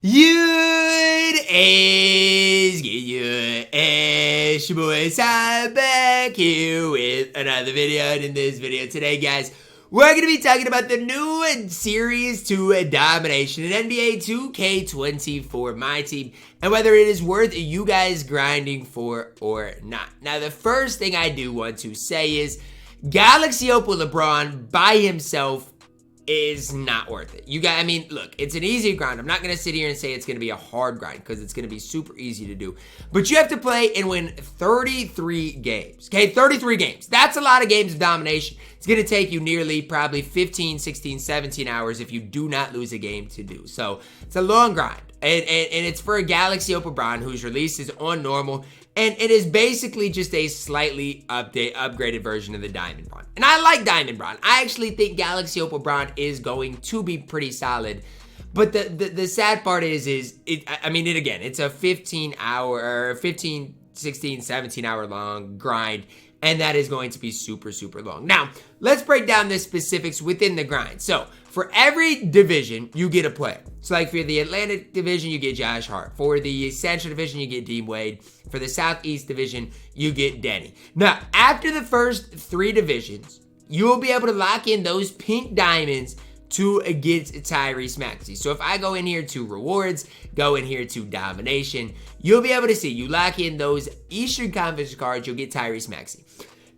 It is your boy Sam back here with another video. And in this video today, guys, we're going to be talking about the new Series 2 Domination in NBA 2K24 MyTEAM and whether it is worth you guys grinding for or not. Now, the first thing I do want to say is Galaxy OPAL LeBron by himself is not worth it. I mean, look, it's an easy grind. I'm not going to sit here and say it's going to be a hard grind because it's going to be super easy to do. But you have to play and win 33 games. Okay, 33 games. That's a lot of games of domination. It's going to take you nearly probably 15, 16, 17 hours if you do not lose a game to do. So it's a long grind. And it's for a Galaxy OPAL LeBron whose release is on normal. And it is basically just a slightly upgraded version of the Diamond Bron. And I like Diamond Bron. I actually think Galaxy OPAL LeBron is going to be pretty solid. But the sad part is again, it's a 16, 17 hour long grind. And that is going to be super, super long. Now, let's break down the specifics within the grind. So, for every division, you get a player. So, like for the Atlantic division, you get Josh Hart. For the Central division, you get Dean Wade. For the Southeast division, you get Deni. Now, after the first 3 divisions, you will be able to lock in those pink diamonds to get Tyrese Maxey. So if I go in here to rewards, go in here to domination, you'll be able to see, you lock in those Eastern Conference cards, you'll get Tyrese Maxey.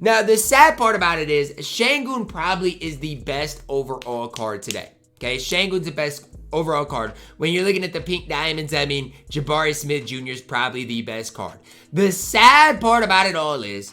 Now, the sad part about it is Sengun probably is the best overall card today. Okay, Sengun's the best overall card. When you're looking at the pink diamonds, I mean, Jabari Smith Jr. is probably the best card. The sad part about it all is,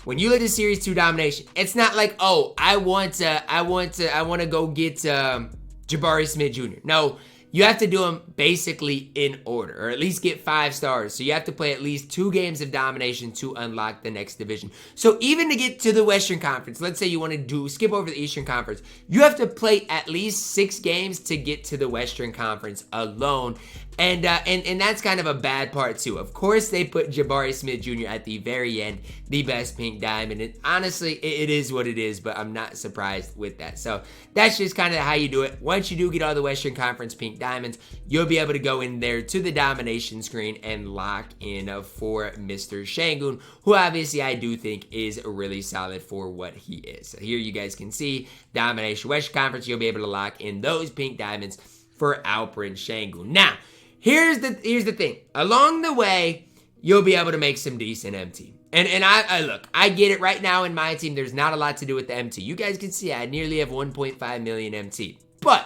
when you look at Series 2 Domination, it's not like, oh, I want to go get Jabari Smith Jr. No, you have to do them basically in order, or at least get 5 stars. So you have to play at least 2 games of domination to unlock the next division. So even to get to the Western Conference, let's say you want to skip over the Eastern Conference, you have to play at least 6 games to get to the Western Conference alone. And that's kind of a bad part too. Of course, they put Jabari Smith Jr. at the very end, the best pink diamond. And honestly, it is what it is, but I'm not surprised with that. So that's just kind of how you do it. Once you do get all the Western Conference pink diamonds, you'll be able to go in there to the domination screen and lock in for Mr. Sengun, who obviously I do think is really solid for what he is. So here you guys can see domination Western Conference. You'll be able to lock in those pink diamonds for Alperen Sengun. Now, here's the thing. Along the way, you'll be able to make some decent MT. And I look, I get it right now in my team. There's not a lot to do with the MT. You guys can see I nearly have 1.5 million MT. But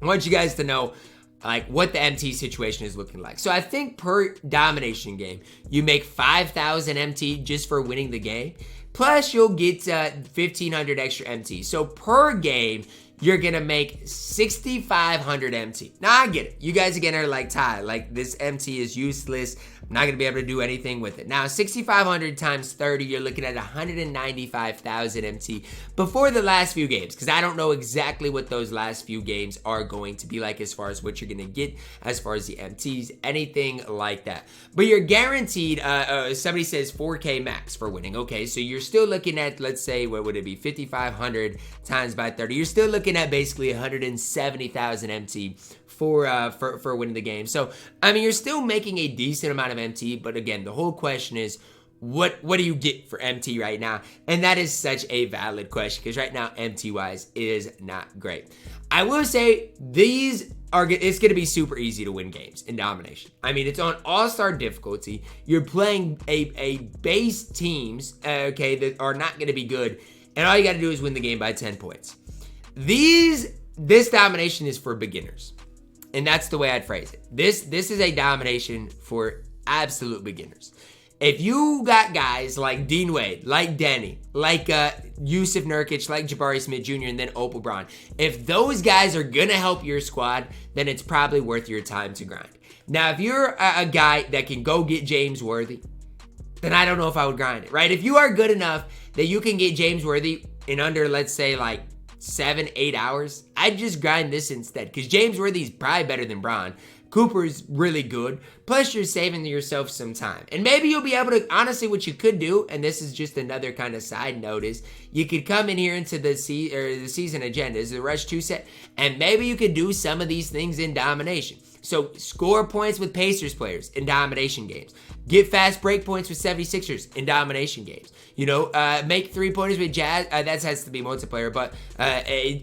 I want you guys to know like what the MT situation is looking like. So I think per domination game, you make 5,000 MT just for winning the game. Plus, you'll get 1,500 extra MT. So per game, you're going to make 6,500 MT. Now, I get it. You guys, again, are like, Ty, like, this MT is useless. I'm not going to be able to do anything with it. Now, 6,500 times 30, you're looking at 195,000 MT before the last few games, because I don't know exactly what those last few games are going to be like as far as what you're going to get as far as the MTs, anything like that. But you're guaranteed, somebody says 4K max for winning. Okay, so you're still looking at, let's say, what would it be, 5,500 times by 30. You're still looking at basically 170,000 MT for winning the game. So, I mean, you're still making a decent amount of MT, but again, the whole question is, what do you get for MT right now? And that is such a valid question, because right now, MT-wise, is not great. I will say, it's going to be super easy to win games in domination. I mean, it's on all-star difficulty. You're playing a base teams, okay, that are not going to be good, and all you got to do is win the game by 10 points. This domination is for beginners. And that's the way I'd phrase it. This is a domination for absolute beginners. If you got guys like Dean Wade, like Deni, like Jusuf Nurkic, like Jabari Smith Jr., and then OPAL LeBron, if those guys are going to help your squad, then it's probably worth your time to grind. Now, if you're a guy that can go get James Worthy, then I don't know if I would grind it, right? If you are good enough that you can get James Worthy in under, let's say, like 7-8 hours, I'd just grind this instead, because James Worthy's probably better than Bron. Cooper's really good, plus you're saving yourself some time. And maybe you'll be able to, honestly, what you could do, and this is just another kind of side note, is you could come in here into the season agendas, the Rush 2 set, and maybe you could do some of these things in domination. So score points with Pacers players in domination games. Get fast break points with 76ers in domination games. You know, make 3-pointers with Jazz. That has to be multiplayer, but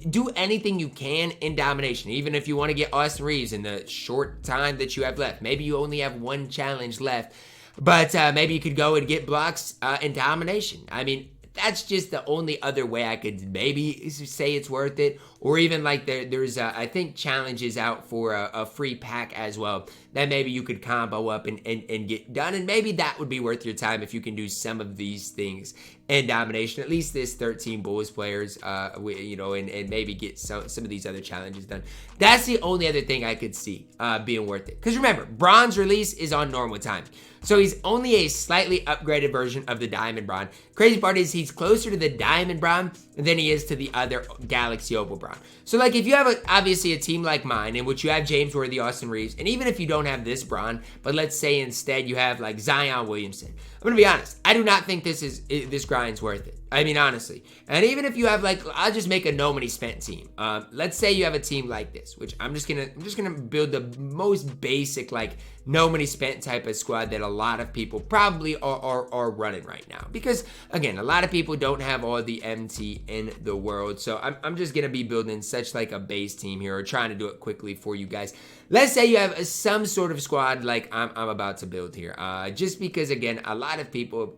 do anything you can in domination. Even if you want to get Austin Reeves in the short time that you have left. Maybe you only have one challenge left, but maybe you could go and get blocks in domination. I mean, that's just the only other way I could maybe say it's worth it. Or even like there's I think challenges out for a free pack as well that maybe you could combo up and get done. And maybe that would be worth your time if you can do some of these things in domination. At least this 13 Bulls players, you know, and maybe get some of these other challenges done. That's the only other thing I could see being worth it. Because remember, bronze release is on normal time. So he's only a slightly upgraded version of the Diamond Bron. Crazy part is he's closer to the Diamond Bron than he is to the other Galaxy Opal Bron. So like if you have obviously a team like mine in which you have James Worthy, Austin Reeves, and even if you don't have this Bron, but let's say instead you have like Zion Williamson. I'm going to be honest. I do not think this grind's worth it. I mean, honestly. And even if you have like, I'll just make a no money spent team. Let's say you have a team like this, which I'm just gonna build the most basic like no money spent type of squad that a lot of people probably are running right now. Because again, a lot of people don't have all the MT in the world. So I'm just gonna be building such like a base team here, or trying to do it quickly for you guys. Let's say you have some sort of squad like I'm about to build here. Just because again, a lot of people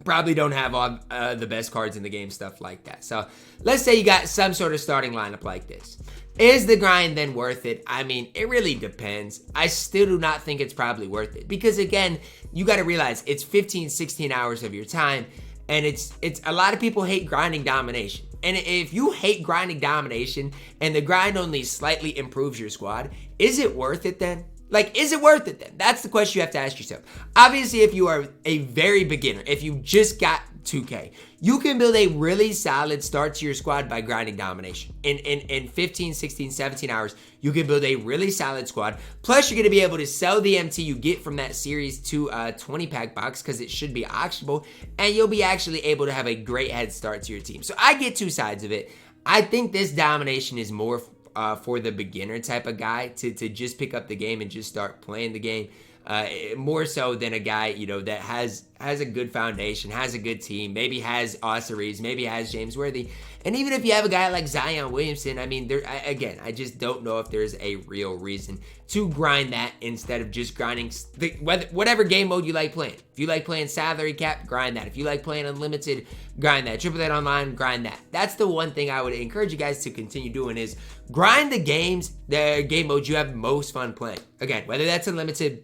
probably don't have all the best cards in the game, stuff like that. So let's say you got some sort of starting lineup like this. Is the grind then worth it? I mean, it really depends. I still do not think it's probably worth it. Because again, you got to realize it's 15, 16 hours of your time. And it's a lot of people hate grinding domination. And if you hate grinding domination and the grind only slightly improves your squad, is it worth it then? Like, is it worth it then? That's the question you have to ask yourself. Obviously, if you are a very beginner, if you just got 2K, you can build a really solid start to your squad by grinding domination. In 15, 16, 17 hours, you can build a really solid squad. Plus, you're going to be able to sell the MT you get from that Series 2 20-pack box because it should be auctionable. And you'll be actually able to have a great head start to your team. So I get two sides of it. I think this domination is more for the beginner type of guy to just pick up the game and just start playing the game, more so than a guy, you know, that has a good foundation, has a good team, maybe has Austin Reeves, maybe has James Worthy. And even if you have a guy like Zion Williamson, I mean, I just don't know if there's a real reason to grind that instead of just grinding whatever game mode you like playing. If you like playing salary cap, grind that. If you like playing unlimited, grind that. Triple that online, grind that. That's the one thing I would encourage you guys to continue doing is grind the game modes you have most fun playing. Again, whether that's unlimited,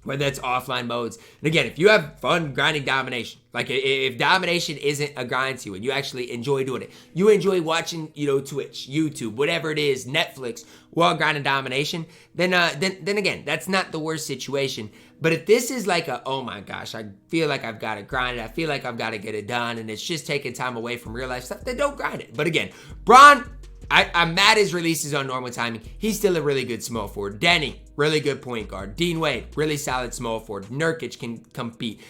whether that's offline modes. And again, if you have fun grinding domination, like if domination isn't a grind to you and you actually enjoy doing it, you enjoy watching, you know, Twitch, YouTube, whatever it is, Netflix, while grinding domination, then again, that's not the worst situation. But if this is like oh my gosh, I feel like I've got to grind it, I feel like I've got to get it done, and it's just taking time away from real life stuff, then don't grind it. But again, Bron, I'm mad his release is on normal timing. He's still a really good small forward. Deni, really good point guard. Dean Wade, really solid small forward. Nurkic can compete.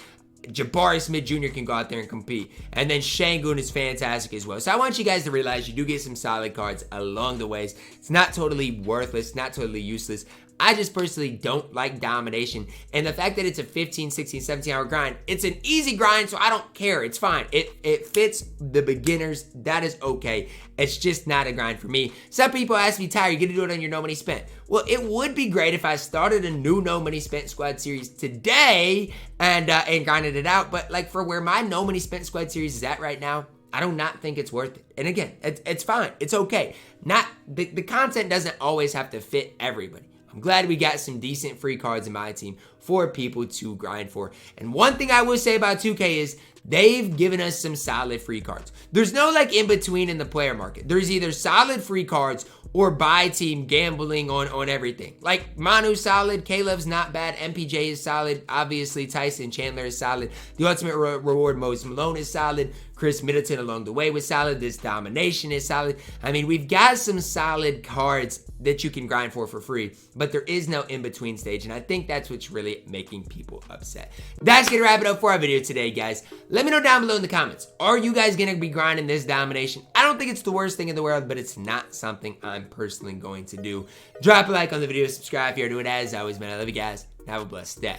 Jabari Smith Jr. can go out there and compete. And then Sengun is fantastic as well. So I want you guys to realize you do get some solid cards along the ways. It's not totally worthless, not totally useless. I just personally don't like domination. And the fact that it's a 15, 16, 17 hour grind, it's an easy grind, so I don't care. It's fine. It fits the beginners. That is okay. It's just not a grind for me. Some people ask me, Ty, are you going to do it on your no money spent? Well, it would be great if I started a new no money spent squad series today and grinded it out. But like for where my no money spent squad series is at right now, I do not think it's worth it. And again, it's fine. It's okay. The content doesn't always have to fit everybody. I'm glad we got some decent free cards in my team for people to grind for. And one thing I will say about 2K is they've given us some solid free cards. There's no like in between in the player market. There's either solid free cards or buy team gambling on everything. Like Manu's solid, Caleb's not bad, MPJ is solid, obviously Tyson Chandler is solid, the ultimate reward Moses Malone is solid, Chris Middleton along the way was solid. This Domination is solid. I mean, we've got some solid cards that you can grind for free, but there is no in-between stage, and I think that's what's really making people upset. That's gonna wrap it up for our video today, guys. Let me know down below in the comments, are you guys gonna be grinding this Domination? I don't think it's the worst thing in the world, but it's not something I'm personally going to do. Drop a like on the video, subscribe if you're doing it. As always, man, I love you guys. Have a blessed day.